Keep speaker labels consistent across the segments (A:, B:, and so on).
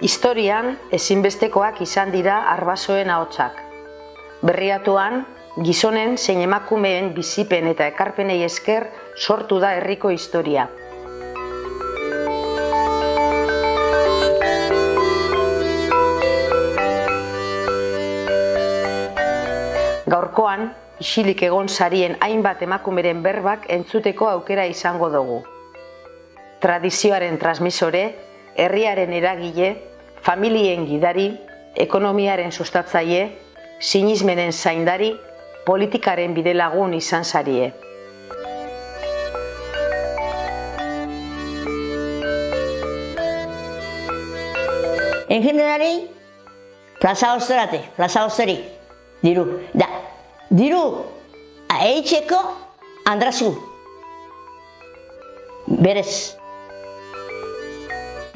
A: Historian ezinbestekoak izan dira arbasoen ahotsak. Berriatuan, gizonen zein emakumeen bizipen eta ekarpenei esker sortu da herriko historia. Gaurkoan, isilik egon sarien hainbat emakumeren berbak entzuteko aukera izango dugu. Tradizioaren transmisore, herriaren eragile, familien gidari, ekonomiaren sustatzaile, sinismenen zaindari, politikaren bidelagun izan sarie.
B: Engenderari, plaza osteri, diru, eitzeko andrazu, berez.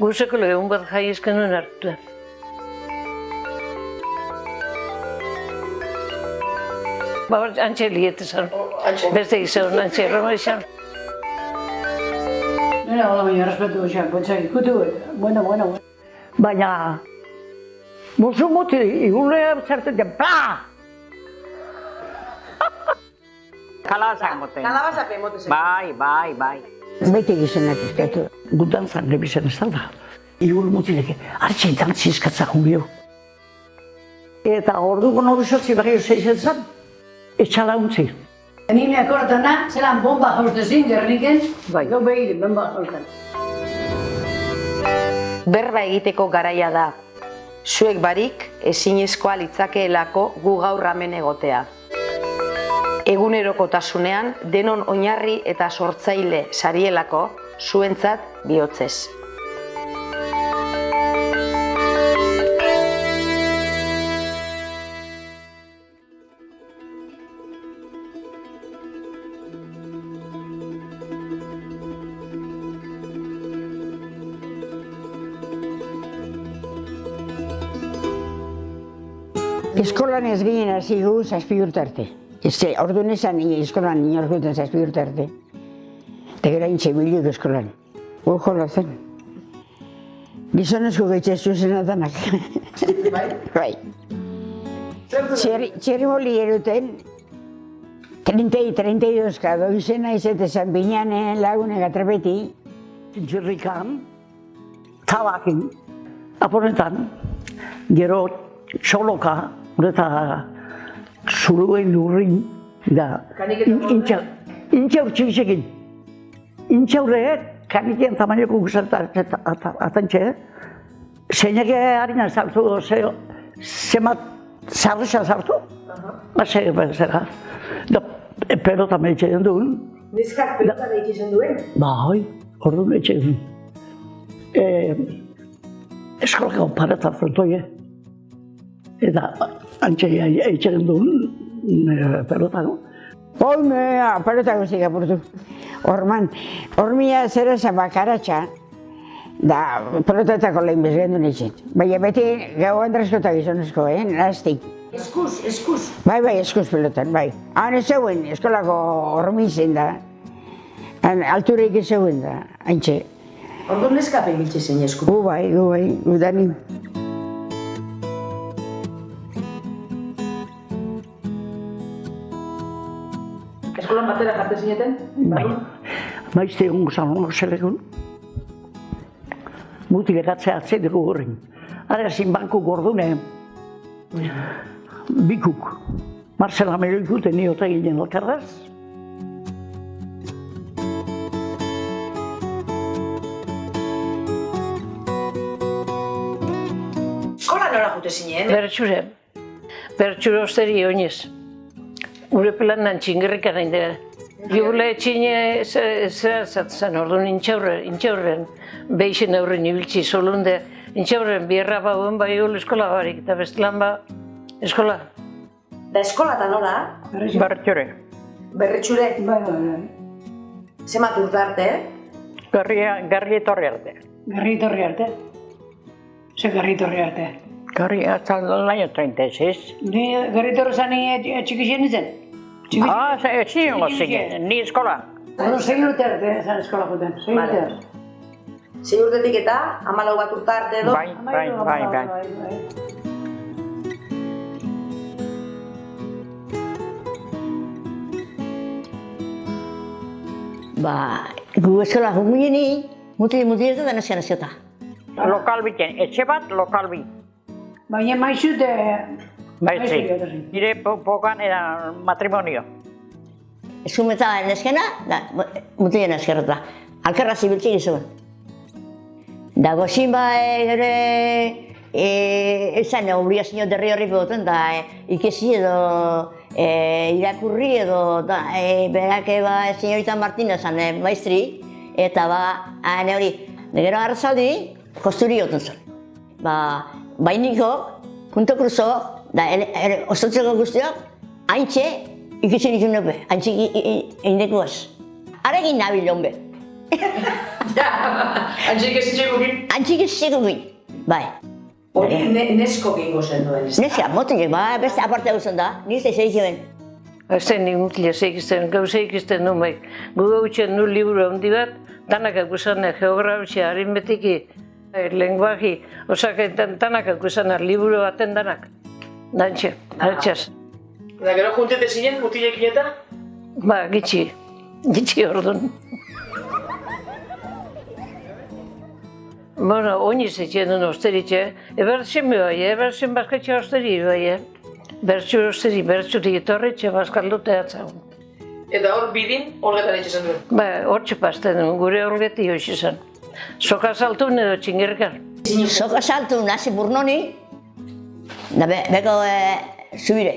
C: Guzeko egun bat jai eskenuen hartu. Antxe liete zan, beste izan, antxe erroma izan.
D: Nena, hola, baina respetu izan, kontzak ikutu, bueno.
E: Baina, musu muti, igurlea zerten den, pla! Kalabazak moten.
A: Kalabazak emoten.
E: Bai.
B: Beti gizonak izkatu.
E: Gudan zange bizan ez da. Igur mutileke, hartxe dantzi eskatzak unbio. Eta orduko noruzotzi barrio zeizen zan, etxalauntzi.
D: Nimeak horretana, zelan bomba jaustezin, gerniken,
E: Bai.
D: gau behirin, bomba jaustan.
A: Berba egiteko garaia da. Zuek barik ezinezkoa litzakeelako gu gaur hemen egotea. Egunerokotasunean denon oinarri eta sortzaile sarielako zuentzat bihotzez.
B: Eskolan ez ginen hasi gu 7 urte arte. Orduan esan eskolan inorkuten 7 urte arte. Eta gero hain txebiluk eskolan. Jola zen. Gizonezko gaitzezu zen atanak. Bai. Txerrimoli eruten, 32 kado izena izetezan binean lagunek atrapeti.
E: Txirrikan, tabakin, aponetan, gero txoloka, eta zuruen lurrin, da, intxaur txikisekin. Intxaurreek, kanikien tamainoko atantxe, zeinak harina zartu, zemat zarrisa zartu, zera. Da, pelota meitxean duen.
A: Neskak pelota meitxean duen?
E: Bai, orduan meitxean. Eskolako pareta frontoie. Eta antxe eitzaren duen pelota, no?
B: Pelota guztik apurtu. Hormia zera zen bakaratxa, da pelotatako lehen bezgendu nintzen. Baina beti gau andrasko eta gizonezko, nahaztik.
D: Eskuz.
B: Bai, eskuz pelotan, bai. Han ez zeuen, eskolako hormi zen da. Altureik ez zeuen da, haintxe.
A: Orduan neskape biltze zen esku?
B: Gu bai, udanin.
A: Eskolan batera jarte zineten?
E: Bai. Maizte egun gozan zelegun. Mutik eratzea atzedeko horren. Ara ezin banku gordune. Bikuk. Marcela Meroikuten niota ginen elkarraz.
A: Eskola nola jute zinen?
C: Bertxure osteri oinez. Gure pelanan txingerrikan hain dira. Jubile etxine zera zatzen, orduan intxaurren, beixen aurren ibiltzi solunde, intxaurren bierra bauen bai gul eskola barik, eta bestelan ba eskola.
A: Da eskola eta nola?
E: Bertxure.
A: Berretxure?
D: Bai.
A: Zemat urte arte?
E: Garri etorri arte.
D: Garri etorri arte. Ze garri etorri arte?
E: Garri hasta el año 36.
D: Ni garri etorri zan txikixen nintzen?
E: Sí, ni eskola.
D: Bueno, 6 urte arte zan eskola juten, 6 urte arte.
A: Sei urtetik eta 14 bat urte arte edo?
E: Bai.
B: Gu eskola jungini, mutili eta nazionata.
E: Lokal biten, etxe bat, lokal bi.
D: Baina maizut,
E: Maitzi, nire pokan era matrimonio.
B: Eskumeta neskena, da mutili neskerreta. Alkarra zibiltzi gizuen. Da gozin ere ezan obligazio derri horri begoten, da ikesi edo irakurri edo berak señorita Martina zan maestri, eta ne hori, gero arrazaldi, kosturi goten zen. Bainiko, punto cruzo, da ostotzeko guztiak, haintxe ikusten ikun nuke, haintxe indekuaz. Aregin nabil honbe.
A: Antxik ez itxekokin?
B: Antxik ez itxekokin, bai.
A: Hori nesko gingo zen duen, ez da?
B: Neska, motinek, beste aparte gauzen da, nizte zeikien.
C: Ez zen nik mutila zeikizten, gauza ikizten du maik. Gu gautzen du liburu handi bat, danak akuzan geografia, aritmetiki, lenguaji, osaketan danak akuzan liburu baten danak. Dantxe, hartxaz.
A: Eta gero juntete zinen mutilekin eta?
C: Gitxi orduan. Bueno, oiniz etxen duen osteritxe, ebertzen bai, ebertzen bazkatxe osteri bai, bertxurik etorritxe bazkaldute atzagun.
A: Eta hor bidin, horretan etxezen duen?
C: Hor txepazten duen, gure horreti hoxi zen. Soka saltun edo txingerkan.
B: Soka saltun, hasi burnoni, da beko zubire.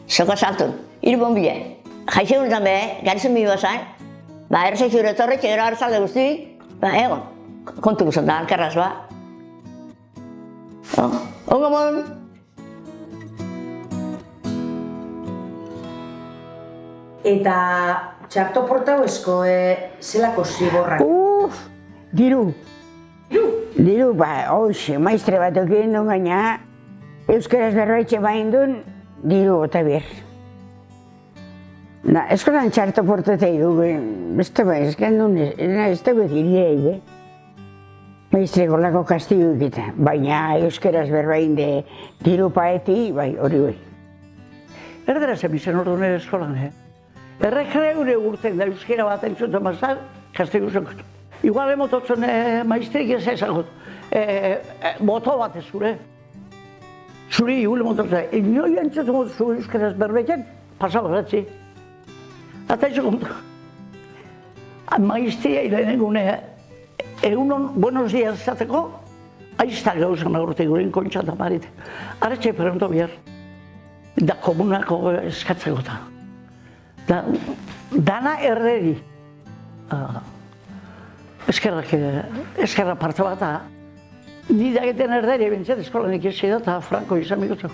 B: Soka saltun, irbon bile. Jaize honetan garizun bi bazan, errezak zure etorritxe, gero arzalde guzti, egon. Kontu guzan da, alkarraz ba. Ongo mon!
A: Eta txarto portauezko zelako zigorrak?
B: Diru. Diru, hoxe, maistre bat okien duen gaina, euskaraz berroetxe bain duen, diru eta bir. Eskolan txarto portatei du, beste esken duen, ez dugu ziriei, Maistre golako kastigu egita, baina euskaraz berbain de diru paeti, hori bai.
E: Erdera zen orduan ere eskolan, Errekreure urten da euskera bat entzuten mazan, kastigu zen. Igual emototzen maistrik ez ezagut, boto bat ez zure. Zuri igual emototzen, inoi entzuten mot zu euskaraz berbaiken, pasabaratzi. Eta ez kontu. Maistria irenegune, egunon, buenos días izateko, aizta gauzan aurte gurein kontxa eta marite. Arretxe peronto bihar, da komunako eskatzeko da. Dana erreri. Eskerra parte bat da. Ni dageten erreri bintzat eskolan ikesi da eta franko izan bikotu.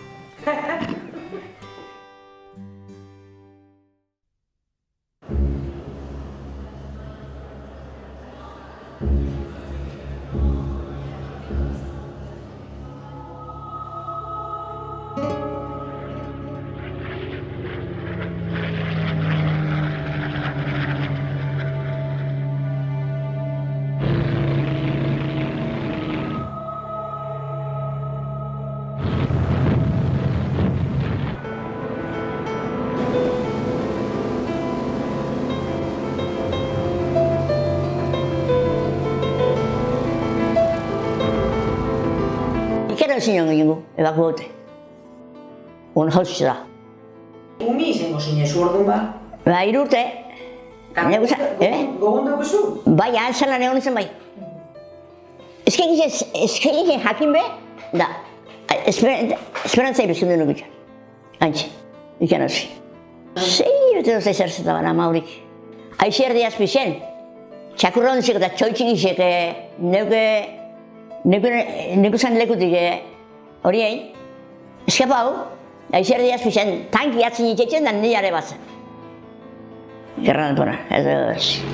B: Ikera zinon egingo, ebako gote. Hon jauzitza da.
A: Umi izango zinezu orduan ba?
B: Irurte.
A: Gogun daukezu?
B: Bai, altzalan egon izan bai. Ezkegitzen jakin be, da. Esperantza iruzkin duen gutxan. Antxe, ikan hauzi. Zei urte dozta izarzeta bana maurik. Aixe erdi azpizen. Txakurra hondik eta txoitxik izek Neku zan lekutik hori egin, eskapau, aizer diaz pixen tanki atzin itxetzen da nire bat zen. Gerran pona, ez.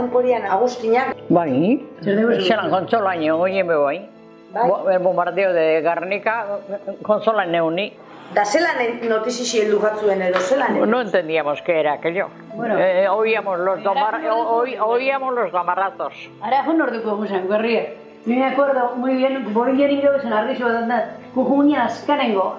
A: denporian Agustinak.
F: Bai, zelan kontsolain egon jeme bai. El bombardeo de Guernica, consola neuni.
A: Da zelan notizixi heldu jatzuen edo zelan?
F: No entendíamos qué era aquello. Oíamos los gamarrazos.
D: Ara jo norduko gusan, berria. Ni me acuerdo muy bien, Bolivia ingreso en Arriso da Kujuña azkanengo.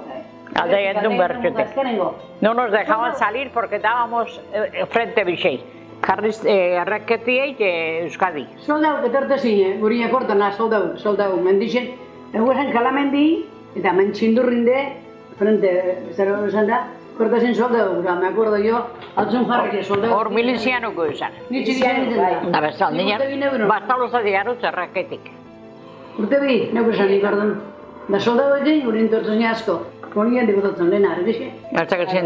F: No nos dejaban salir porque estábamos frente a Vichy. Carriz erreketiei Euskadi.
D: Soldau etortezin, gurina kortana soldau mendixen. Eguesan kalamendi eta mentxindurrinde frente zero esan da. Kortezin soldau, me acuerdo yo, altzun jarri soldau.
F: Hor milizianuko esan.
D: Nitxigian izan da.
F: Da bestal, niña, bastaloza digaruz erreketik.
D: Urte bi, neuk esan nik orduan. Da soldau egin, gurin tortzen asko. Ponía de botones de nada, ¿sí?
F: Hasta que se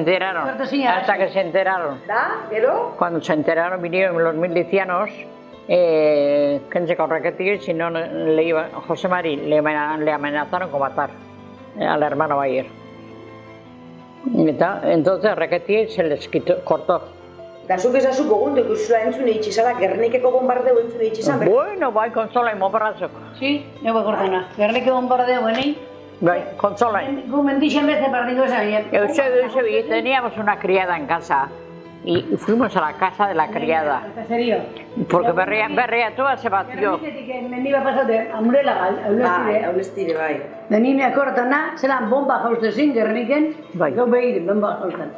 F: enteraron.
A: Da, gero?
F: Cuando se enteraron, vinieron los milicianos, que se correquetían, si no le iba, José Mari le amenazaron con matar al hermano Bayer. Entonces Requetie se les cortó.
A: Da zuk ezazu gogundu ikusura entzune itxizala, Gernikeko bombardeo entzune itxizan.
F: Bueno, bai, konsola inmobarrazok.
D: Sí, nego kortana. Gernikeko bombardeo buenei.
F: Bai, konsola.
D: Gumendixen beste partido sabían.
F: Teníamos una criada en casa y fuimos a la casa de la criada. Porque berriatua se batió.
D: Mendi bat pasate, amurela
A: Aulestire, bai.
D: Da ni me akortana, zelan bomba jauztezin Gerniken, gau behir, bomba jauzten.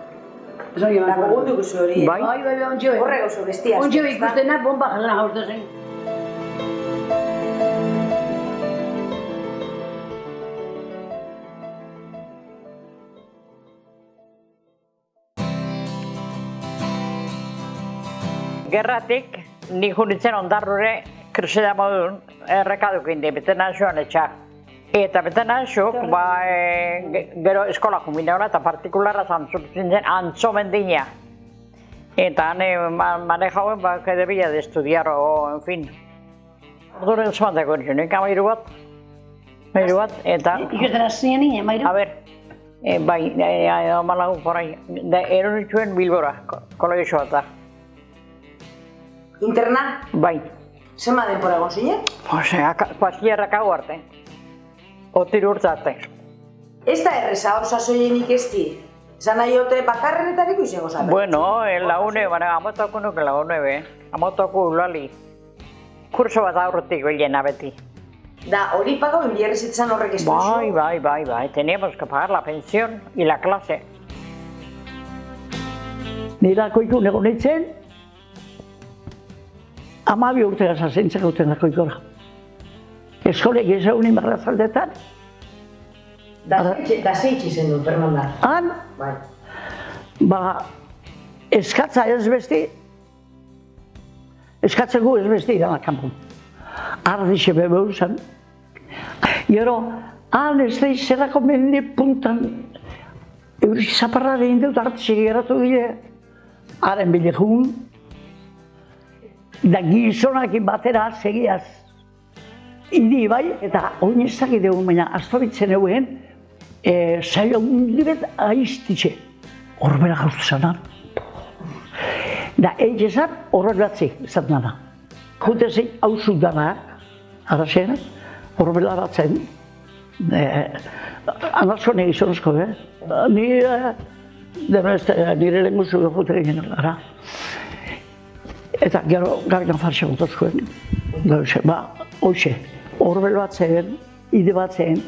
A: Da gogundu ikusi hori.
F: Bai,
D: ontxe bai.
A: Horre gauzo bestia.
D: Ontxe bai ikustenak bomba jauztezin.
F: Gerratik, nik junitzen ondarrure kriseda modun errekadukin di, beten nazoan etxak. Eta beten nazok, gero eskola jubineola eta partikularra zantzurtzen zen antzomendina. Eta hane manejauen, que debía de estudiar, o, en fin. Orduan zumantako nik amairu bat, eta...
D: Ikusten azien nina, mairu?
F: A ver, bai, malagun porai, eron itxuen Bilbora, kolegio bat.
A: Interna?
F: Bai.
A: Zema denpora egon zinen?
F: Kuazierrak hau arte. Otir urte arte.
A: Ez da erreza hor sasoienik ez di? Zan nahi ote bakarrenetariko izango zaten?
F: Bueno, en la UNE, amotako nuke la UNE, amotako ulali. Kurso bat aurretik bilena beti.
A: Da, hori pago bilierrezitzen horrek ez duzu?
F: Bai, teníamos que pagar la pensión y la clase.
E: Nirako ikun egon eitzen, 12 urte gazazentzak gauten dako ikora. Eskolek ezagun inbarrazaldetan.
A: Da zeitzi zen dut, Fernanda?
E: Han, eskatza ez besti, eskatzeko ez besti gana kanpun. Ardixe bebeu zen. Gero, han ez da izerako mende puntan, eurik zaparrare indut artixe geratu dira, haren bilekun, da gizonakin batera segiaz. Idi bai, eta oinezak ideu, baina astobitzen eguen, zaila hundibet aiztitxe. Horbera gauztu zanan. Da, egizan horret batzi, zat nana. Jutezik hauzu dana, arazen, horbera batzen. Anazko nire gizonezko, nire lenguzu jute egin gara. Eta gero gargan farsa gutazkoen. Hoxe, horbel bat zen, ide bat zen,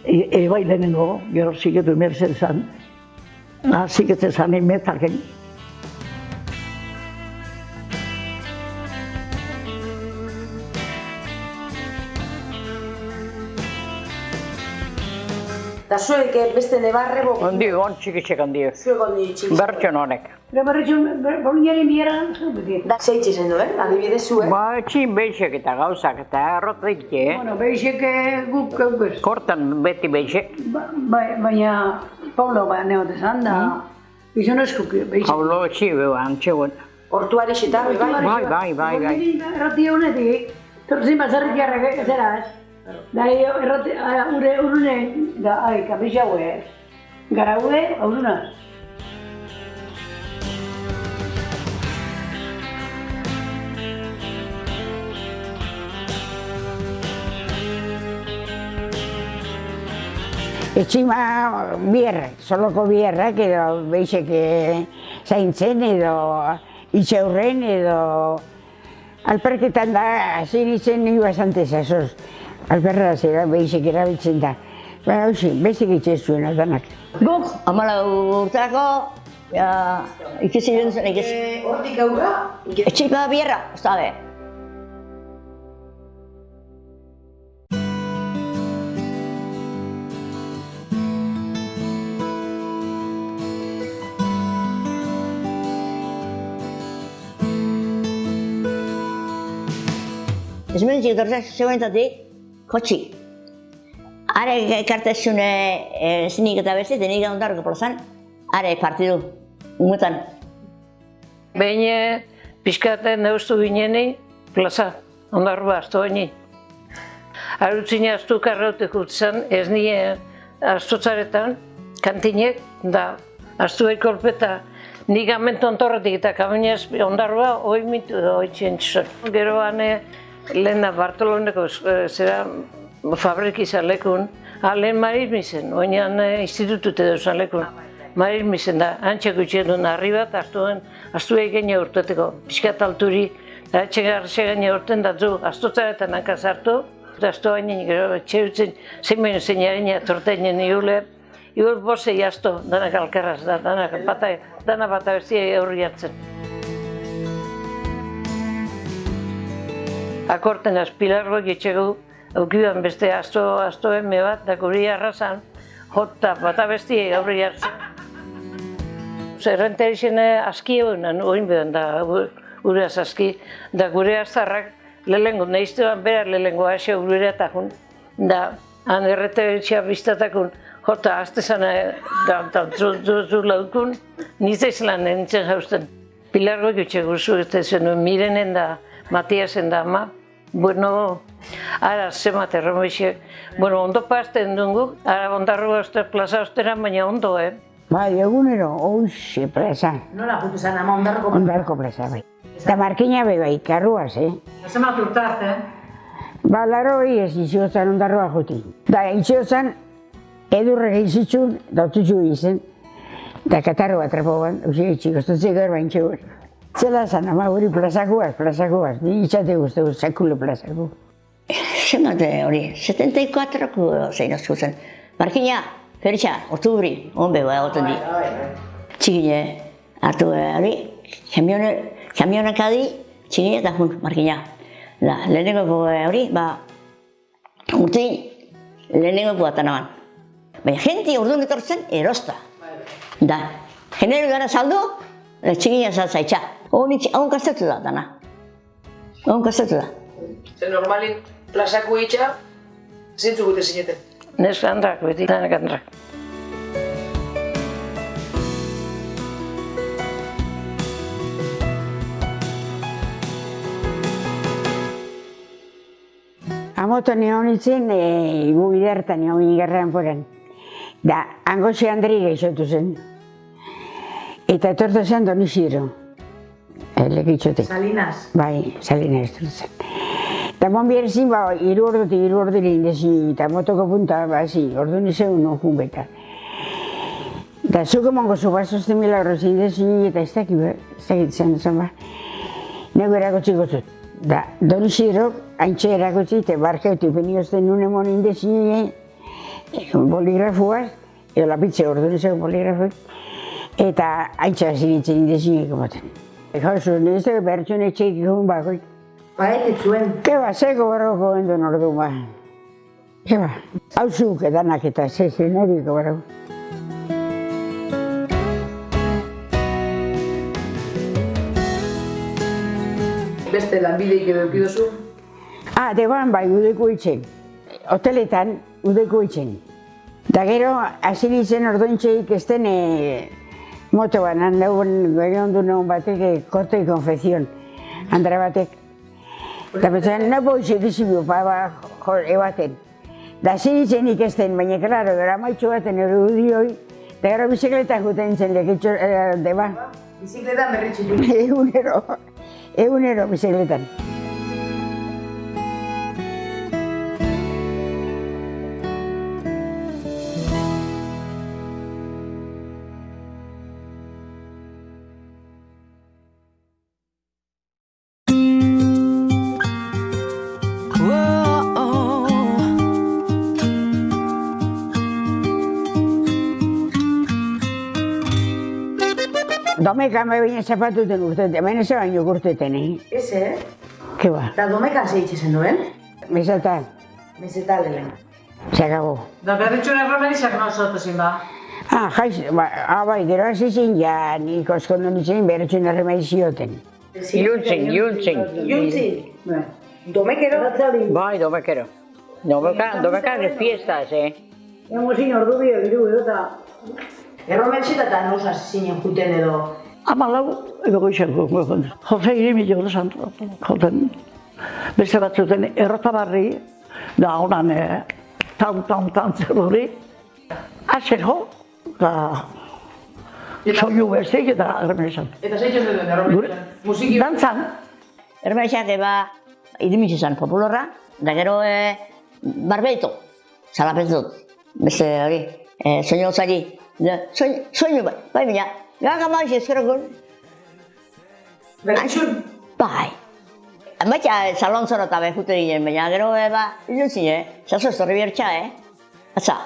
E: ebai lehenengo, gero ziketu emerzen zen, ziketzen zen emetarken.
A: Da zuek beste nebarre bok?
F: Ondi, txikitxek ondi.
A: Zuek ondi txikitxek.
F: Bertxon honek.
D: Pero boluniaren bieran,
A: Da zeitzi zen duen, adibidez zuek?
F: Txin beixek eta gauzak eta errotik,
D: Bueno, beixek guk gaukez.
F: Kortan beti beixek.
D: Baina, Paulo neote zan da, gizonezkuk beixek.
F: Paulo txibean, txegoen.
A: Hortuari xetar,
F: Bai.
D: Errati honetik, tortzin bazarrik jarrak zera ez. Da, urune, kapisa hue, gara hue, aurunaz.
G: Etxima biherrak, soloko biherrak edo beixek zaintzen edo itxaurren edo alperketan da, hasi nintzen nire bastante zazoz. Alperra zera beixek erabiltzen da. Baina hausi, bezik itxe zuen aldanak.
B: Guk, 14 urterako, ikisi duen zen ikisi.
A: Hortik aurra?
B: Etxima bierra, ez da be. Ezmenetxik etortzen zegoenetatik, kotxi. Are ekartezune zinik eta beste, denik ondarroko plazan, are partidu, umutan.
C: Behin pixkaten neustu gineni plaza, ondarroa astu baini. Arutzine astu karrautek utzan, ez nire astutzaretan, kantinek, da astu kolpeta nik amentu ontorretik eta kaminez ondarroa hoi mitu da hoi txentxon. Geroan lehena Bartoloneko zera fabriki zalekun, lehen marismi zen, oinan institutute edo zalekun. Marismi zen da, antxeko itxen duen harri bat, astu egin urteteko, pixkat alturi, da etxegarra gaine urten datzu, astutzaretan hankaz hartu, eta astu hainin gero etxeutzen, zein behin zein harina torteinen igule, igul bosei astu, danak alkarraz da, danak bata bestia aurri hartzen. Akorten Pilargoek etxegu, aukiban beste asto eme bat, da guri arrazan, jota bata bestia aurri hartzen. Zerrenterixen aski egunan, oin behan da gure aski, da gure azarrak lehengo, nahiztuan bera lehengo ase gure atakun, da han errenterixea biztatakun, jota aztezana da zu laukun, nizaizelan nintzen jausten. Pilargoek etxegu zu, ez zen Mirenen da, Matiasen da ama, bueno, ara zemat erromeixek, bueno, ondo pasten dungu, ara ondarroa plaza osteran, baina ondo,
G: Bai, egunero, hoxe plaza.
A: Nola jutu zen ama ondarroko?
G: Ondarroko plaza, bai. Eta markina bai, karruaz,
A: Zemat urtart,
G: Ba, laroi ez iziotzan ondarroa juti. Da, iziotzan, edurrek izitzun, daututxu izen, da katarroa trapoan, hausi etxik, ostotzik erba intxegur. Zela zan, ama hori plazakoaz, ni itxate guztu, sekulo plazako.
B: Zemat hori, 74ko zein ozko zen. Markina, Feritxa, Ortubri, honbe egoten di. Txikine, hartu hori, kamionak adi, txikine eta jun, markina. Lehenengo hori, urtein, lehenengo bat anaban. Baina jenti orduan etortzen erosta. Da, generu gara saldu, txikina saltzaitxa. Hon kastatu da, dana. Hon kastatu da.
A: Zer normalin plazako itxa, zintzu gute zineten?
C: Neska handrak beti, danak handrak.
G: Amoto neon itzen, gu bidertan neon igarran foran. Da, Angoxe Andri gaixotu zen. Eta etortu zen Doniziro. Lekitxote.
A: Salinas?
G: Bai, Salinas etortu zen. Eta mon bierzin, iru orduri indezin, eta motoko punta, ordu nizeun nukun beta. Da, zuko mongo zubazozte milagros indezin, eta ez dakit zen, nego erakotzi gotzut. Da, Doniziro, haintxe erakotzi, eta barkeuti peniozten nune mon indezin, boligrafuaz, edo lapitze ordu nizeun boligrafuak, eta haintxe hasi nintzen indezin ekomaten. Jauzu, nizte bertxun etxeik egun bakoik.
A: Baetet zuen?
G: Eba, zeko barroko genduen ordu ba. Eba, hau zuk edanak eta zezen eriko barroko.
A: Beste lanbideik edo eukidozu?
G: Deban bai, udeko itxen. Hoteletan, udeko itxen. Da gero, hasi nintzen ordointxeik ezten moto banan, gero ondu nagun batek, korte y konfezion, andra batek. Eta pentsan, no boize dizibio, ebaten. Da hasi nintzen ikesten, baina, klaro, gara maitxo baten erudioi, eta gero bizikletan juten nintzen lekitxo, deba.
A: Bizikletan berritxitu?
G: Egunero bizikletan. Domekan behin zapatuten urteten, hemen ez baino urteten,
A: Ez,
G: Ke ba,
A: Eta domekan zeitxe zen duen?
G: mesata,
A: Meseta lehen.
G: zakago.
H: Da berritxura erromerizak nozotu zin ba.
G: Jaiz, bai, gero hasi zin, ja, nik oskondo nintzen berretxun erremai zioten.
F: Iluntzin.
A: Iuntzi. Domekero?
F: Bai, domekero. Domekan ez fiestas,
D: Ego zin ordu bio, eta...
A: Erromertxeta eta nosa zinen juten edo...
E: 14 edo goizeko. Jose Irimillo joten. Beste batzuten errotabarri, da honan tan zer hori. Azeko, eta soinu bestek eta erremesan.
H: Eta zeitxo zuten erromerizak. Musiki...
E: Dantzan,
B: Ermexak eba irimitsi zen popularra, da gero barbeito, salapetzut, beste hori, soinu zari, soinu bai bina, gaga maiz ezkerokun.
H: Berritxun?
B: Bai. Baita salon zoro eta behute ginen, baina gero iluntzin, zazo ez torri bertxa, Atza,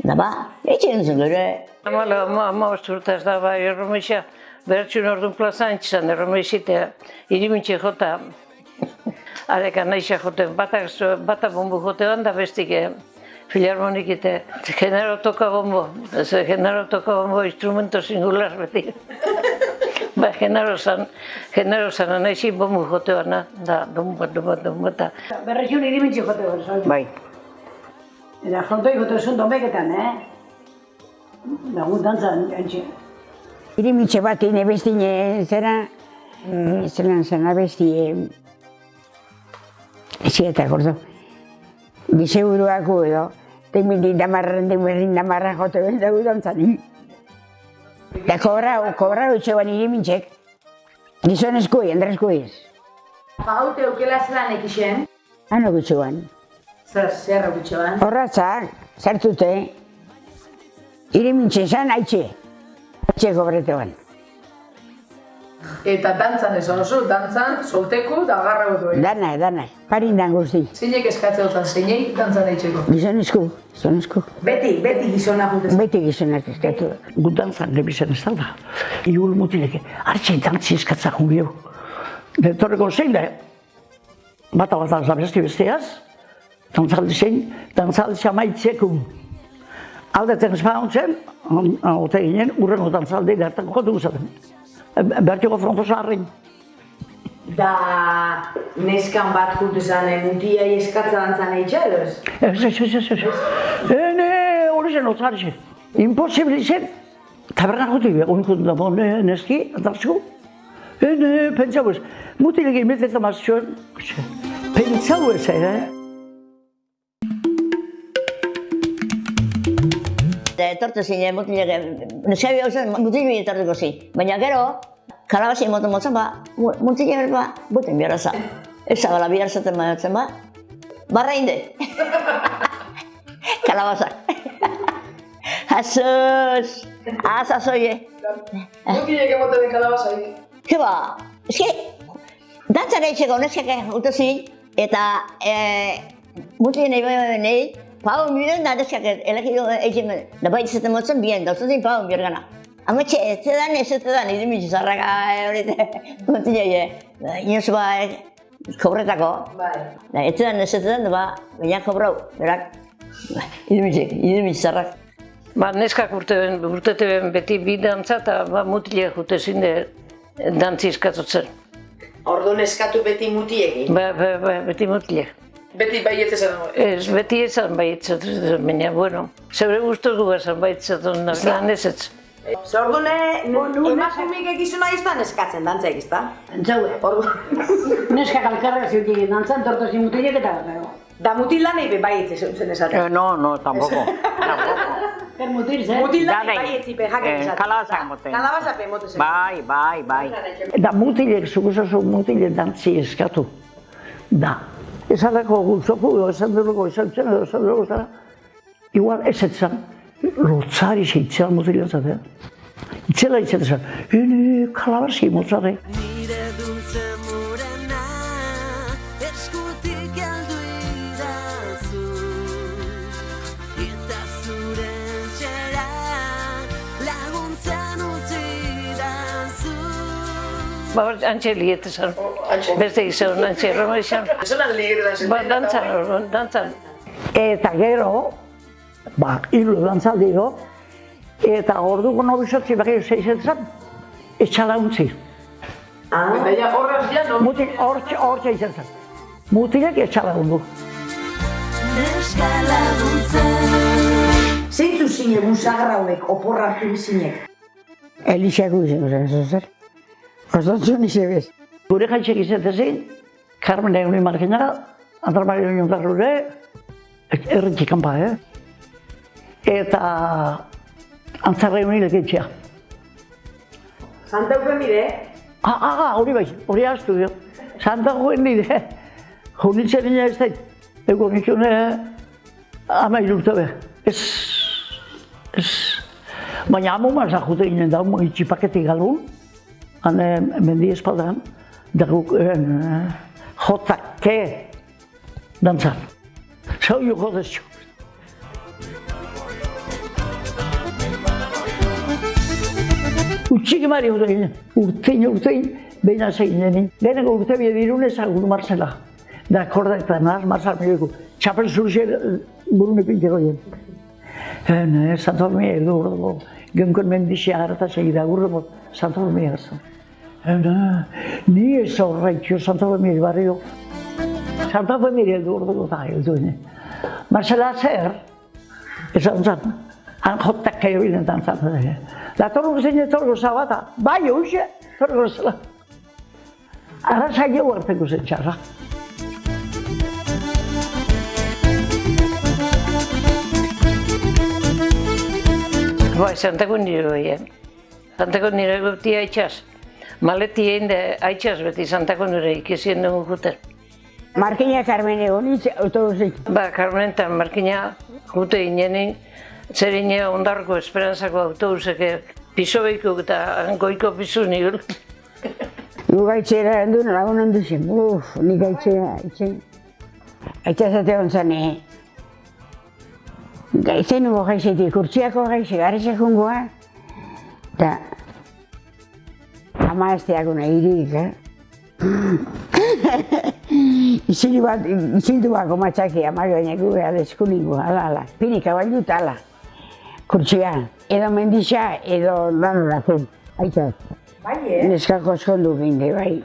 B: da ba, eitxen zen gure.
C: Ama urtaz da bai erromeixa, bertxun orduan plazan itxan erromeixitea, irimintxe jota, areka naixa joten, bata bombo jotean da bestik filarmonik eta genero toka bombo, instrumento singular beti. Ba, genero zan anaixin bombo jotean, da, dumba, eta.
D: Berretxun irimitxe jote gozoi.
F: Bai.
D: Eta frontoi jote zuen domeketan, Lagun dantzan, antxe.
G: Irimitxe bat inebestine zera, zelan zen abesti, ezieta, gordo. Bizeburuako edo, teimindin damarra jote behar dugu dantzan. Da kobrau itxeban irimitxek, gizonezkui, andrezkuiz.
A: Haute eukela zelan ekixen?
G: Ano gutxuan.
A: Zer gutxoan?
G: Horratzak, sartute, irimitxe zan haitxe. Haitxe kobretoan.
H: Eta dantzan ez oso, dantzan, solteku da agarra gotu
G: Dana, parindan guzti.
H: Zeinek eskatzea dutan, zeinek dantzan eitzeko.
G: Gizonezku.
A: Beti gizona jutez.
G: Beti gizonak eskatu.
E: gudantzan nebizan ez da. Iul mutileke, hartxe dantzi eskatzak unbio. Detorreko zein da, bata zabesti besteaz, dantzaldi zein, dantzaldi amaitzeko. Aldeten espauntzen, ote ginen, urrengo dantzaldi gertako jotu guzaten. Bertiko frontosa harrin.
A: Da neskan bat jutezan mutiai eskatza dantzan eitxa edo ez?
E: Ez. Hori zen otzarxe. Imposibili zen, taberna jutu egun jutu da neski, antarzko. Pentsau ez, mutilek imetetan mazioen, pentsau ez,
B: Etortu zinen mutilek, neskabi hau zen mutilek etortuko zi. Baina gero, kalabazi motu motzen mutilek buten biara za. Ez zabala bihar zaten batzen barra inde. Kalabazak. Azuz, azazoie.
H: Mutilek emote den kalabazaik.
B: Ke ba, eske, dantzan eitzeko neskak utu zin, eta mutilek nahi Pau miren da neskak elegido eitzen, da baitzaten motzen bien, dauzatzen pau mir gana. Ametxe, ez zedan, irimitxe zarraka horite, mutilek, inoz kobretako. Ez zedan, baina kobrau, berak, irimitxe zarrak.
C: Ba, neskak urtete beti bi dantza eta mutilek jute zinde dantzi eskatutzen.
A: Ordu neskatu beti mutiekin?
C: Ba, beti mutilek.
H: Beti baietz esan dago.
C: Ez, beti ezan baitzat, baina, bueno, zeure guztotu gazan baitzat, lan ez ez.
A: Ze ordune, emakumik egizuna izan eskatzen dantzaik, izta?
D: Antzaue. Neskak alkarra ziutik dantzan, tortozin mutilek eta gara.
A: Da mutil lanei be baietze zeutzen esaten.
F: No, tampoco.
D: Zer mutil, zer?
A: Mutil lanei
F: Danei.
A: baietzipe jaken esaten.
F: Kalabazak moten.
A: Kalabazape mote zen.
F: Bai.
E: Eta mutilek, zuguzazu mutilek dantzi eskatu. Da. Esalako gultzoku, esan dugu, esan dugu, igual ez etzan, lotzari zeitzea mutilean zatea. Itzela itzetan, kalabazi motzare.
I: Nire dulce morena, eskutik galdu idazu, eta zure etxera laguntzen utzi da.
C: Antxe liete zan. Beste izan, antxe erroma izan.
H: Esan ligetela
C: Ba, dantzan.
E: Eta gero, hiru dantzaldiro, eta orduko nobizotzi berri zeizetzen, etxalauntzi.
H: Eta ja horraz ja, no?
E: Mutil hortxe izan zen. Mutilek etxalaundu.
I: Neska laguntza.
J: Zeintzu zine musagra hauek, oporra hartu bizinek?
G: Elixako izango zen, zer? Kostantzun izabez.
E: Gure jaitxek izatezein, Carmen Euni Markina, Antarmario Niontarrure, erretxik kanpa, eta Antzarra Euni leketxea.
J: Santa Eufemide?
E: Hori bai, hori astu dio. Santa Eufemide, junitzen nina ez dait, ego nitxune 10 urte be. Ez. Baina amuman zahute ginen da, itxipaketik galun, hane mendi espaldan, daguk jotzake dantzan. Zau jo jodezio. Utxik emari jode ginen, urtein, behin hase ginen. Lehenengo urte bie dirune zagun Marcela. Da akorda eta naz, Marcel Mileko. Txapel zurxe burune pinteko jen. Santo Domingo edo urdo, genkon mendixia harta segida urdo, Santo Domingo hartzen. Ni ez horreitxo Santo Domingo barrio. Santo Domingo edo urdo da edo ene. Marcela zer, esan zan, han jotak kaio binen dantzan. Da torgo zein torgo zabata, bai hoxe, torgo zela. Ara saio harteko zen txarra.
C: Bai, Santako nire goien. Santako nire gotia aitxaz. Maletien da aitxaz beti Santako nire ikizien dugu juten.
G: Markina Carmen Egonitz autobusik.
C: Ba, Carmen eta Markina jute inenin, zer ine ondarko esperantzako autobuseke piso behiko eta goiko piso nigul.
G: Gu gaitzera endun lagunan duzen, nik gaitzera, aitzazate ontzan, gaitzen nugo gaizetik, kurtsiako gaize, garrizak ungoa, eta ama esteakuna irik, Isildu bako matxaki amaro bainaku beha deskuningu, ala. Pini kaballu tala, kurtsia, edo mendixia, edo lanora aitzaz.
J: Bai,
G: Neskako eskondu binde, bai.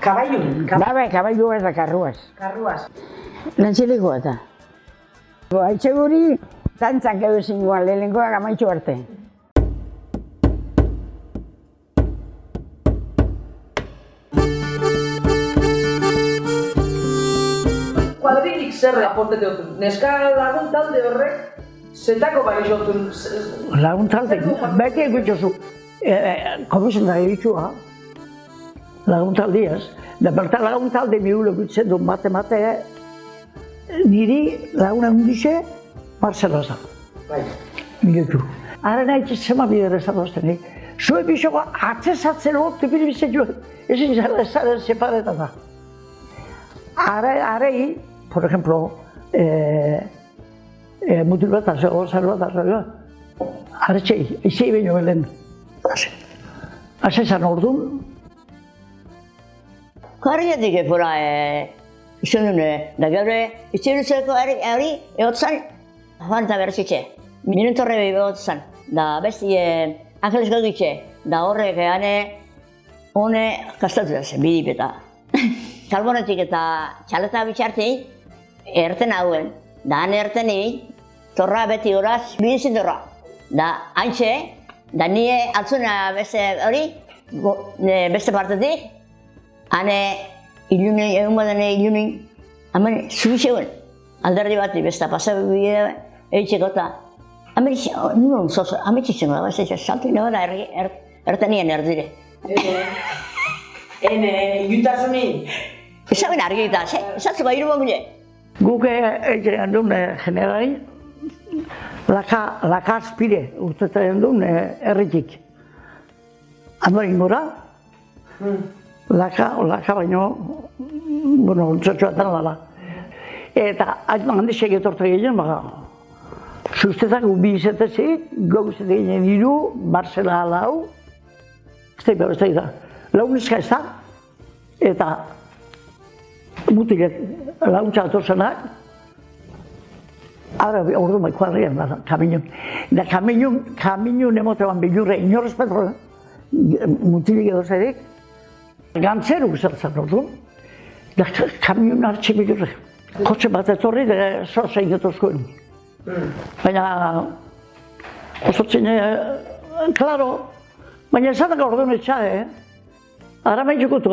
J: Kaballu?
G: Bai, kaballu eta karruaz.
J: Karruaz.
G: Lantzilekoa eta. Aitze guri, dantzak edo zinguan, lehenkoak amaitxu arte.
H: Kuadrilik zer aportete dut? Neska lagun talde horrek zetako bai jotun?
E: Lagun talde, beti egitxozu. Komisen da egitxua, lagun taldiaz. Da berta lagun talde miulo egitzen du mate niri laguna hundixe Marcelo zan.
H: Bai.
E: Miletu. Haren haitxe zema bidera zadozten, Zue bisoko atzezatzen hor, tepiri bizetxu, ezin zara separetan da. Arei, por ejemplo, mutil bat azo, zaro bat azo, aretxei, izei baino belen. Hase zan orduan.
B: Karriatik epura, izan dune, da gaur iziruzeko hori egotzan, fanta berzitxe. Minutorre behi egotzan, da besti Angeles Gauditxe, da horrek hone kastatu da zen, bidipeta. Salbonetik eta txaleta bitxartei, erten hauen, da han erteni, torra beti horaz, bidizin torra. Da haintxe, da nire atzuna beste hori, beste partetik, hane ilunen, egun badane ilunen, hamen zubixeuen, alderdi bati besta pasabu bide egitxeko eta nuen zozo, ametxitzen gara, ez saltu nora ertenien erdire.
J: Iuntasunin?
B: Ezaben argita, esatzu bai irubon gile.
E: Guk egiten duen generali, laka azpire urtetzen duen erritik. Andorin gora, laka baino, bueno, txotxoatan dala. Eta handizek etortu egiten, sustetak bi izatezik, gauzete ginen iru, Marcela lau, ez da, launeska ez da, eta mutilek launtza atozenak, ara ordu maiko harrian da, kaminon. Da kaminon emotean bilurre, inorrez petro, mutilik edo zedek, gantzeruk zertzen orduan, da kaminon hartxe bilurre. Kotxe bat etorri, da zorzein getozkoen. Baina, osotzen, klaro, baina esatak orduan etxade, Aramain jokutu,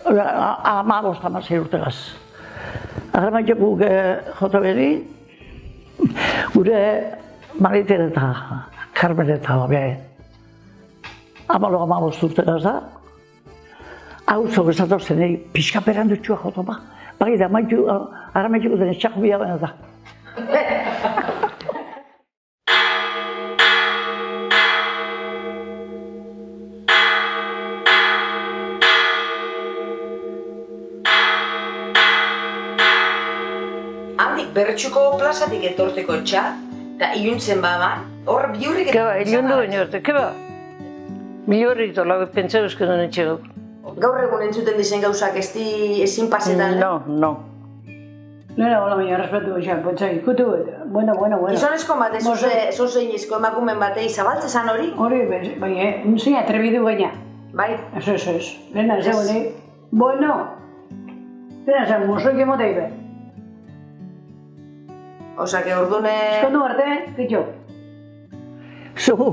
E: amazei urtegaz. Aramain jokuk jota beri, gure Mariten eta Carmen eta amabost urtegaz da. Hau zog esatozen, pixka perandutxua jota ba. Bagi da, aramain jokuten etxako biabena da.
A: Bertxuko plazatik etorteko etxa, eta iluntzen baman, hor bihurrik...
C: Keba, ilundu baino arte, keba. Bihurrik tola, pentsa euskadun etxego.
A: Gaur egun entzuten dizen gauzak ezin pasetan?
C: No.
D: Nera, hola, baina respetu etxan, pentsa ikutu, bueno.
A: Gizonezko bat, zozeinezko emakumen batei zabaltze zan hori?
D: Hori, baina, nuzin atrebidu baina.
A: Bai?
D: Ez. Lehena, zegoen, bueno. Lehena, zegoen, mozoik emotei be.
A: Osa, que ordune...
D: Eskondu arte, kitxo.
E: Zugu,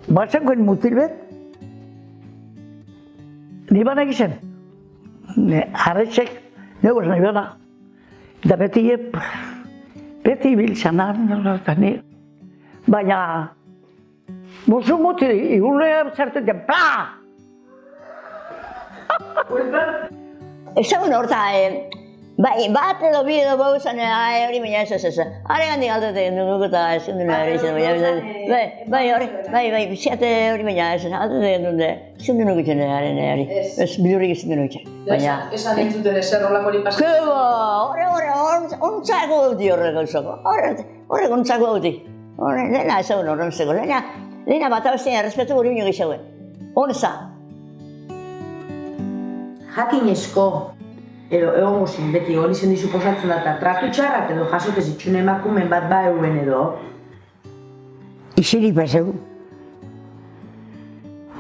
E: batzangoen mutil bet, nibanak izan. Arretxek, negoz nahi bera. Da beti biltzan, baina... Musu mutil, igurre zerten den, pla!
B: Ezagun horta, bat edo bi edo bauzan, hori baina ez. Hare gandik altetek duguk eta ezin duna hori izan, bai, biziate hori baina ez, altetek dune, ezin duna gitzen hori, ez bilurik ezin duna gitzen.
H: Esan entzuten ezer olako hori pasatzen?
B: Keba, ontzako gauti horrek gauzako, horrek ontzako gauti. Lehena ezagun horren zeko, lehena bat abestean errespetu guri bino gizauen, honeza.
J: Jakinezko, egon guzin, beti hori zen dizu posatzen da, eta tratu txarrak edo jasotez itxune emakumen bat ba euen edo?
G: Isirik paseu.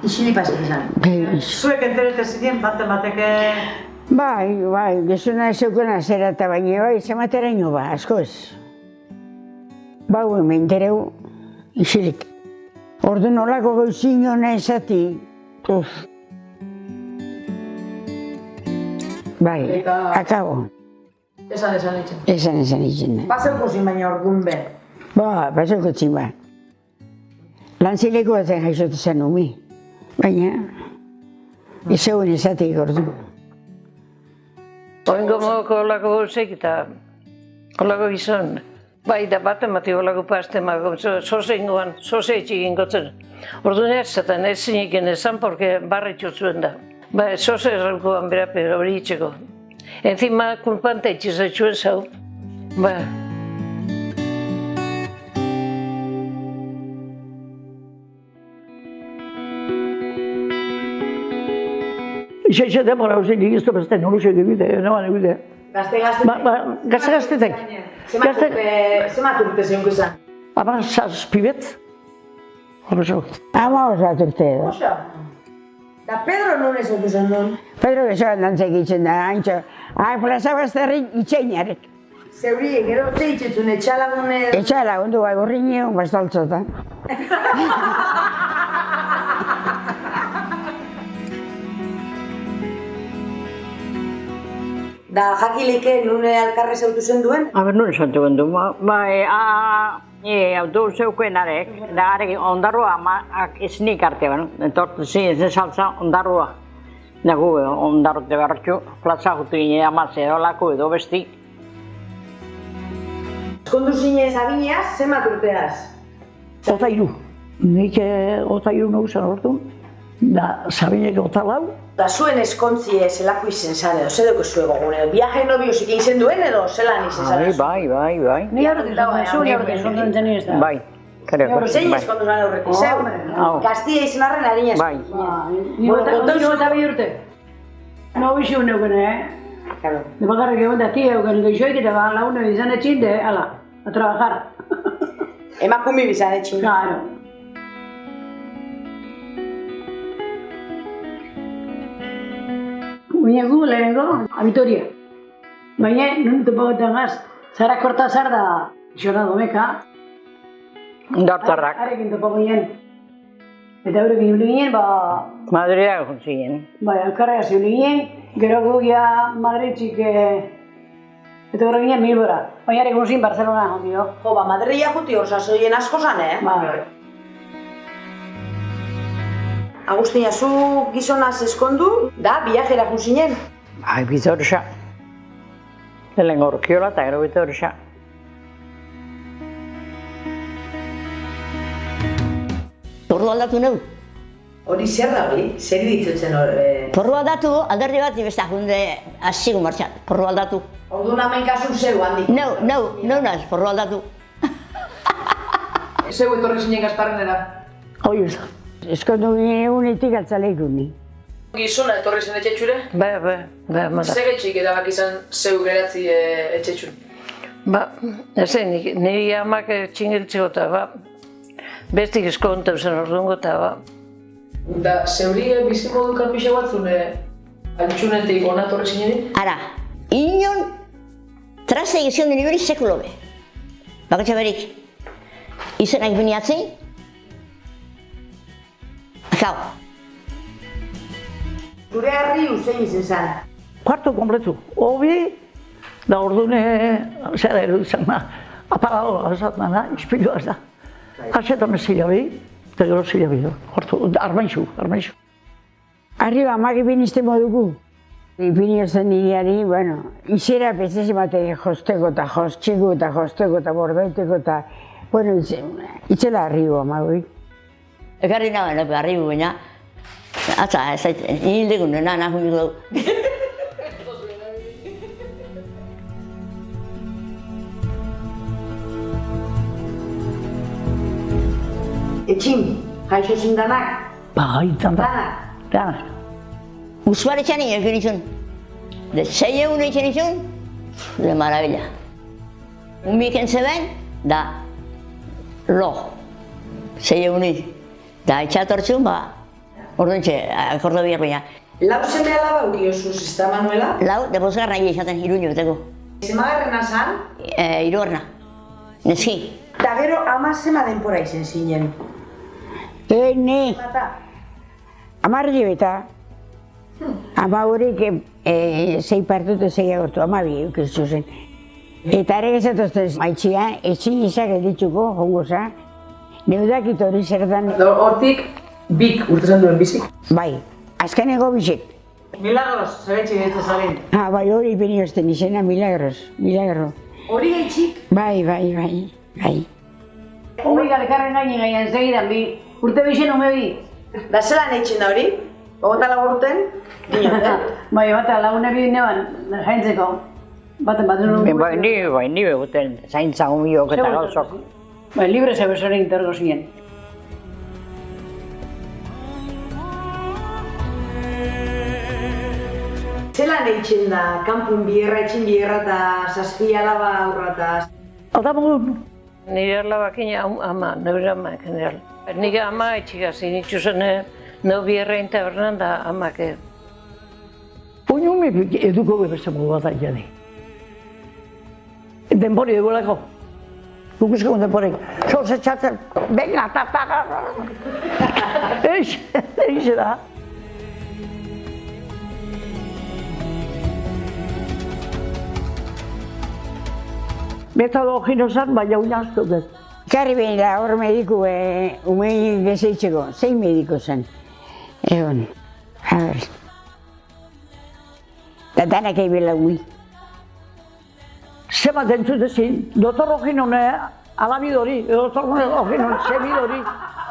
J: Isirik paseu izan?
F: Zuek enterete ziren bateke...
G: Bai, gezuna zeukena zera eta baina bai, zemateraino ba, askoz. Bau hemen tereu, isirik. Ordu nolako gauzin hona esati, bai, akabo.
H: Esan itxen.
G: Esan itxen.
J: Paseuko zin baina orduan be?
G: Ba, paseuko zin ba. Lantzileko batzen jaizotu zen umi. Baina, ezagun esatik ordu.
C: Oingo modoko olako gauzek eta olako gizon. Bai, da bat emati olako pastema, zoze ingoan, zoze etxik ingotzen. Orduan ez zaten ez ziniken esan, porque barretxo zuen da. Ba, zoze erraukoan berape hori itxeko. Encima, kulpante etxizatzuen zau. Ba.
E: Ixe demora hauzik egiztu beste nolusek egite, naban egite. Gazte-gaztetek.
J: Zemat urte zeunko izan?
E: Ama zazpibet. Horrezo.
G: Ama osat urte edo.
J: Oso? Da Pedro non ezotu zen duen?
G: Pedro besoan dantzak itxen da, haintxo. Plaza bazterrik itxeinarek.
J: Zeuri, gero ze itxetzun, etxalagune...
G: Etxalagundu bai, gorri nion bastaltzota.
J: Da jakileke nune alkarre zautu zen duen?
F: Nune zautu gendu, autobus zeuken arek, da arek ondarroa iznik arte, entortu zin ez saltza ondarroa. Da gu ondarrote berratxu, plaza jutu gine amazze olako edo besti.
J: Eskondu zinez abineaz, zemat urteaz?
E: Ota iru. Nik ota iru nauzan orduan, da Sabinek ota lau.
J: Da zuen eskontzie zelako izen zan edo, zedeko zuego gune, viaje nobiozik egin duen edo zelan izen zan?
F: Bai.
D: Ni horretik dago, zuen horretik zontzen ez da.
F: Bai.
J: Zein eskondu zara horrek, zeu? Gaztia izan arren adinez.
F: Bai.
D: Hiru eta bi urte. No bizi neuken, De bakarrik egon da tia euken goizoik eta lagunen izan etxin, de, ala, a trabajar.
J: Emakumi bizan etxin.
D: Claro. Uñegu lehenengo, a Vitoria. Baina, nun topagoetan gaz, Zara Kortazar da xora domeka.
F: Dartarrak.
D: Harekin topago ginen. Eta eurekin juli ginen,
F: Madridea egon ziren.
D: Bai, Alkarrega ziuli ginen, gero gugia Madridzik, eta gero ginen Bilbora. Baina ere guzin Barcelona egon dio.
J: Jo, Madridea juti hor sasoien asko zan,
D: Bai.
J: Agustina, zu gizonaz eskondu, da, viajera juzinen?
F: Bai, Bitorxa. Lehenengo Urkiola eta gero Bitorxa.
B: Porru aldatu neu.
J: Hori zer da hori? Zer ditzutzen hori?
B: Porru aldatu, alderdi bat beste junde hasigu martxan. Porru aldatu.
J: Orduan hemen kasu zeu handik?
B: Neu naz, porru aldatu.
H: Zeu etorri zinen Gasparrenera?
G: Hoi ez. Eskondu ginen egunetik atzaleikun ni.
H: Gizona etorri zen etxetxure?
C: Bai, mada.
H: Zer gaitxik edabak izan zeu geratzi etxetxun?
C: Ezen, niri amak txingiltzeko eta bestik eskontu zen orduango eta
H: Da, zeuri bizimodu kanpixe batzun altxunetik ona etorri zinen?
B: Ara, inon traste egizion dini beri sekulo be. Bakatxa berik. Izenak biniatzei. Akau.
J: Zure herri uzein izen zan?
E: Kuarto kompletu. Hobi, da orduan zera erudizan da. Apagado azatna da, ispilua ez da. Hasetan ez zilabi, eta gero zilabi da. Armaixu.
G: Arriba, amaki binizte modugu. Ipinio zen nireari, izera bezaz emate josteko eta josteko eta bordoiteko eta... Itzela arriba, amagui.
B: Ekarri nagoen, arribu baina. Atza, ez zait, nildegun, nahi dugu.
J: Etxin, jaixo zindanak?
E: Bai, danak.
B: Usbar etxan egin izun. De 6 egun etxan izun, de maravilla. Unbiken zeben, da lo. 6 egun da etxatortzun, orduan txe, akordo bihar baina.
J: Lau seme alaba ukiozuz, ezta Manuela?
B: Lau, de bosgarra egia izaten, Iruño beteko.
J: Zemagarrena zan?
B: Iruarna. Neski.
J: Eta gero ama zema denpora izen zinen?
G: Ne. Amarri beta. Ama horiek 6 partu eta 6 agortu, amabi eukizu zen. Eta ere gezatozten maitxian, etxin izak editzuko, jongo za. Neudakit hori zer dan...
H: Hortik, bik urtezan duen bizik?
G: Bai, azkeneko bisik.
J: Milagros, zeretxe gaitu zaren.
G: Bai, hori ipiniozten izena, Milagros.
J: Hori gaitxik?
G: Bai.
D: Hori galekarren gainean segidan bi, urte bixen ume bi.
J: Da zelan eitzen da hori? Ogota lagurten?
D: Bai, bata lagune bi neban, jaintzeko. Baten urte.
F: Bai, ni beguten zaintza umiok eta gauzok.
D: Bai, libre zebezoren intergo zinen.
J: Zelan eitzen da, kanpun bierra, etxin bierra eta zazpi alaba aurra eta...
E: Oda mogun.
C: nire alabakina neure ama general. Nire ama etxigazin itxuzen neu bierrein tabernan da amak.
E: Unume eduko beste modu bat ari. Denbori egolako. Gukuzko denbori. Soz etxatzen, venga, tapaga. Eix da. Metado gino zan, baina unaztu dut.
G: Karri behin da, hor mediku umei gezeitzeko, zein mediku zen. Egon, a ber. Da danak eibela ui.
E: Zema dentzutezin, dotor Roginon alabidori, dotor Roginon semidori.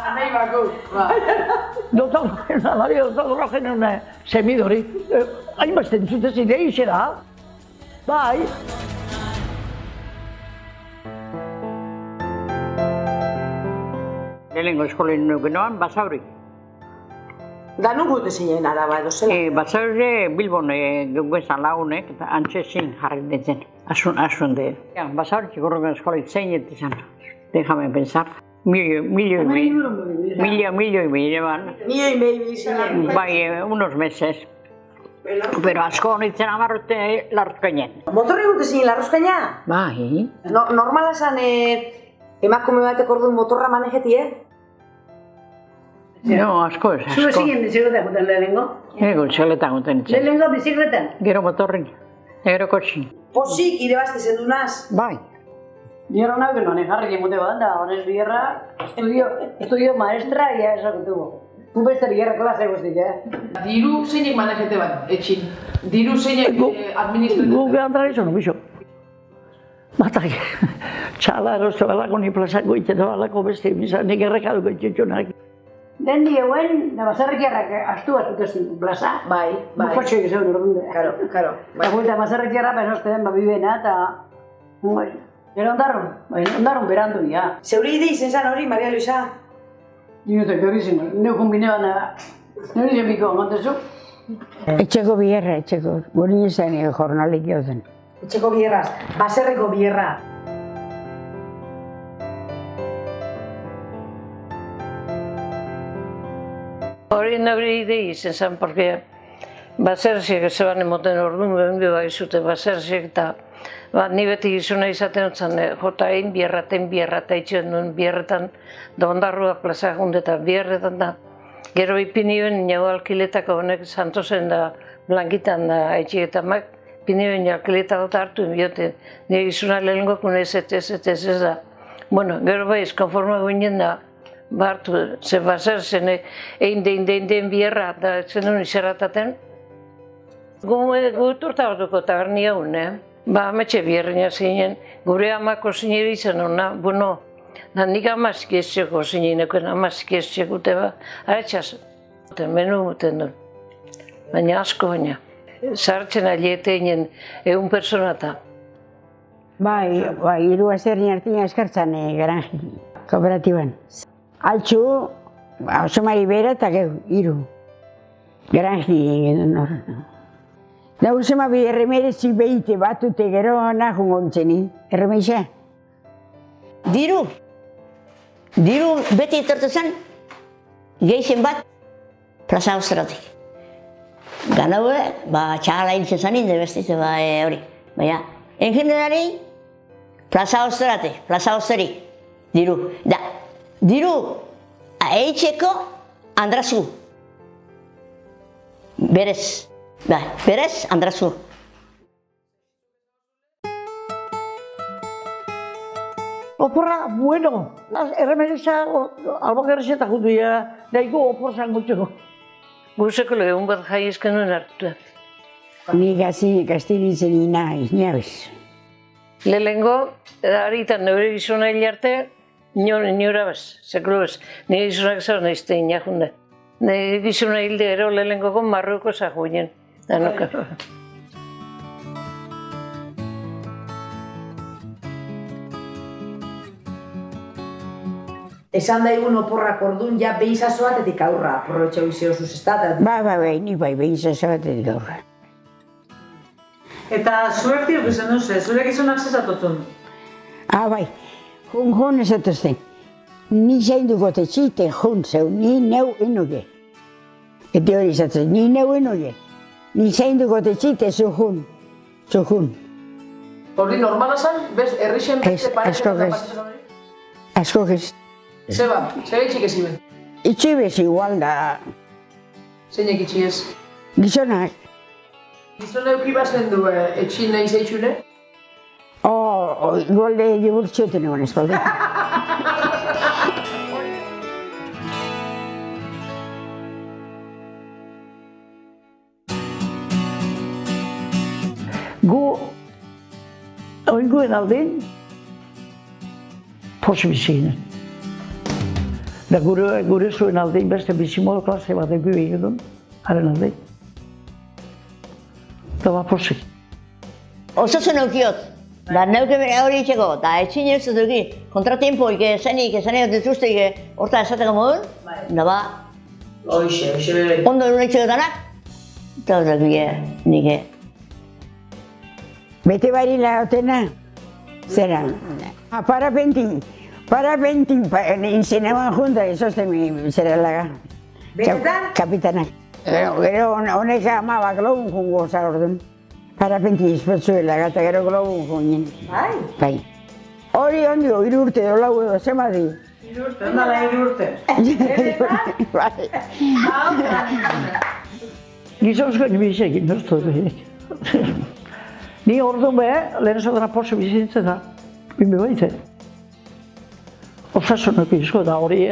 H: Nahi bako, ba.
E: Dotor Roginon alabidori, dotor Roginon semidori. Hainbaz dentzutezin, eixera. Bai.
F: lehenengo eskolin nukenoan, Basauri.
J: Da nun gute zinen araba edo zela?
F: Basauri Bilbon guezan lagunek, eta antxezin jarri nintzen, asun de. Basauri txikurruken eskolin zein izan, déjame pensar. Milio y medio llevan.
J: Milio y medio zinen.
F: Bai, unos meses. Pero asko nintzen amarrote larruzkainen.
J: Motorri gute zinen larruzkaina?
F: Bai.
J: Normala zan emakume batek orduan motorra manejeti,
F: No, asko ez,
D: Zue
F: asko.
D: zinen bizikletan guten lehenengo?
F: Txaletan guten nintzen.
D: Lehenengo bizikletan?
F: Gero motorrin, gero kotxin.
J: Pozik irebazte zendu naz.
F: Bai.
D: Bierra nahi beno, negarrik emute bat, da honez bierra, estudio maestra, ya esakutugu. Gu beste bierra klase guztik,
H: Diru zeinek manejete bat, etxin? Diru zeinek administratzen?
E: Guk handrari zonu, bizo. Batak, txala eroste balako ni plazako itxeto balako beste bizan, nik errekaduko itxetxonak.
D: Den dieuen, da bazarrikiarrak astu zuten plaza.
J: Bai.
D: Bukotxoik zeuden urdunde.
J: Karo.
D: Eta buelta bazarrikiarra, penosteen babibena, eta... Gero ondarrun berandu, ja.
J: Zeure ide izen zan hori, Maria Luisa?
D: Dinotek hori zen, neukun binean, nire zen biko, angotezu?
G: Etxeko bierra, etxeko. Guri izan jornalik jozen.
J: Etxeko bierraz, baserriko bierra.
C: Hori nire idei izen zen, porque baserziek zeban emoten orduan behenbi bai zute baserziek eta ni beti gizuna izaten otzan, jota egin bierra eta itxuen duen bierretan da ondarrua plaza gundeta bierretan da. Gero ipinioen jau alkiletako honek Santosen da Blankitan da etxietan pinioen alkileta gota hartu biote, nire gizuna lehenengo kun ez da. Bueno, gero bai, konforma guinen da, hartu, ze baser zen egin bierra da zen duen izerrataten. Gu turta hortuko taberni hau, ametxe bierreina zinen, gure amako zinera izan hona, bueno, da nik amazik ez txeko zinenekoen, amazik ez txekute aretxaz, menu muten duen, baina asko baina. Zartzen aliete egin egun personata.
G: Bai, hiru azerri hartina eskartzan garanji, kooperatiban. Altxu, oso mari bera eta geu, hiru. Garanji egin horren. Da usema bi erremerezi behite batute gero nahun gontzeni, erremeixa.
B: Diru beti etortu zen, gehien bat, plaza Austratik. Ganaue, txala hiltzen zanin, debestitze hori. Baina, en generali, plaza Austrati, diru. Da, diru, eitxeko Andrazu. Berez, Andrazu.
E: Oporra, bueno. Erremereza, albakarrezeta jutu ya, daiko opor zangotzeko.
C: Guzeko egun bat jaiezken nuen hartu.
G: Ni gaztinitzen inabiz.
C: Lehenengo, haritan neure gizona hil arte, inora bez, sekulu bez. Nire gizonak zau nahizte inajunde. Nire gizona hilde ero lehenengoko marruko zahuinen. Danoka.
J: Esan daigun oporrak orduan, ja behizazo batetik aurra, aprobetxau izio zuzestat.
G: Ni bai, behizazo batetik aurra.
H: Eta zuek tiruk izan duze, zure gizonak zezatotzun?
G: Bai, jun esatuzten. Ni zainduko tetxite jun zeu, ni neu enuge. Eta hori izatzen, ni neu enuge. Ni zainduko tetxite zu jun.
H: Hori normala zan, bez, herrixen beste
G: asko gez. Asko gez.
H: Zeba itxik ez iben?
G: Itxi bez igual da.
H: Zeinek itxi ez?
G: Gizonak.
H: Gizona eukibazten du etxin nahi zeitxune?
G: Golde jiburtxoten egon espalde.
E: Gu, oinguen aldein, posi bizinen. Da gure zuen aldein beste bizimodo klase bat egu egin haren aldein. Da posi.
B: Oso zen eukiot, Da neuke bere hori itxeko, eta etxin ez dut duki, kontratiempoik, zenik dituzteik, horta esateko modun, da ba,
J: Hoxe bere.
B: ondo erun etxekotanak, eta hori dut nik.
G: Bete bari laotena, zera, parapenti, inzenean junta, ezoste zera laga.
J: Benetan?
G: Kapitanak. Gero honek amabak globun jungo za orduan. Parapenti izpotzuela, eta gero globun jungin. Bai. Hori ondio, 3 urte edo 4 edo, zema di.
J: 3 urte, ondala 3 urte.
G: Bai.
E: Gizonzko nibizekin, noztu dut. Ni orduan lehen esatena porze bizitzen da, bimbe baite. Osasuneko izko da hori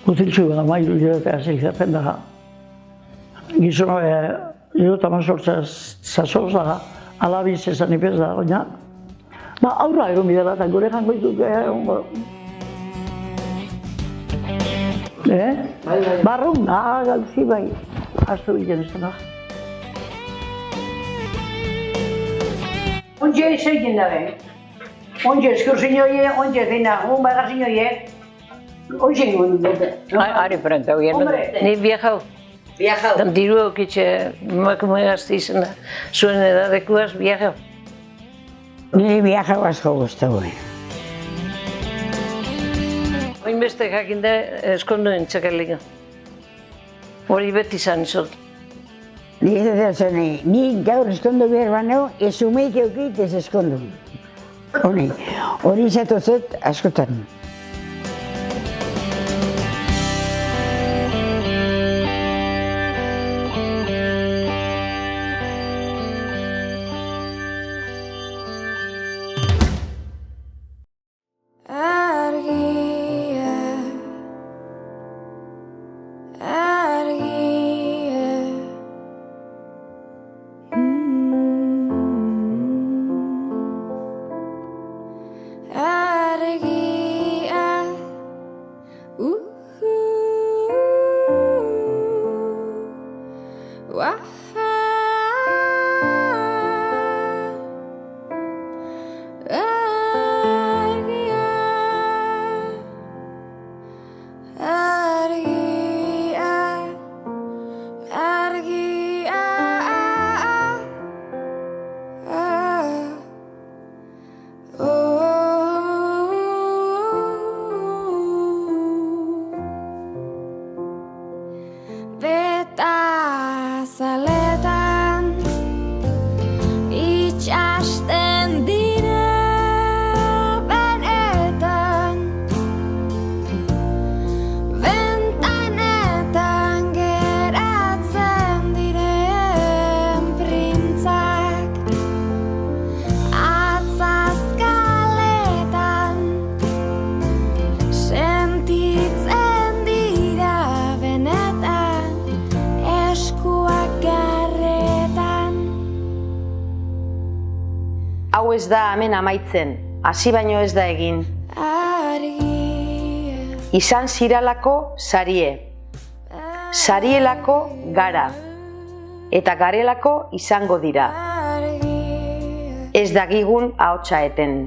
E: utiltzu da mailu girotea zeizapen da. Gizona 18 zazoz da, alabiz esan ipez da, baina aurra egon bidela eta gure jango ditut ongo. Barrun, gauzi bai, astu egiten ez da.
C: Ontxe egin dabe. Ontxe eskursin horiek, ontxe zeina, bagazin horiek. Ontxe egin dute.
F: Ari frente horien.
C: Ni viajau.
J: Viajau.
C: Diru okitxe, emakume gazte izena, zuen edadekuaz viajau.
G: Nire viajau asko guztu.
C: Oinbeste jakin da eskondu entzakaliga. Hori beti izan izot.
G: Ni gaur eskondu behar baneo, ez umeik eukit ez eskondu. Hori izatozet askotan.
A: Hau ez da hemen amaitzen, hasi baino ez da egin. Izan ziralako sarie, sarielako gara, eta garelako izango dira. Ez dagigun ahotsa eten.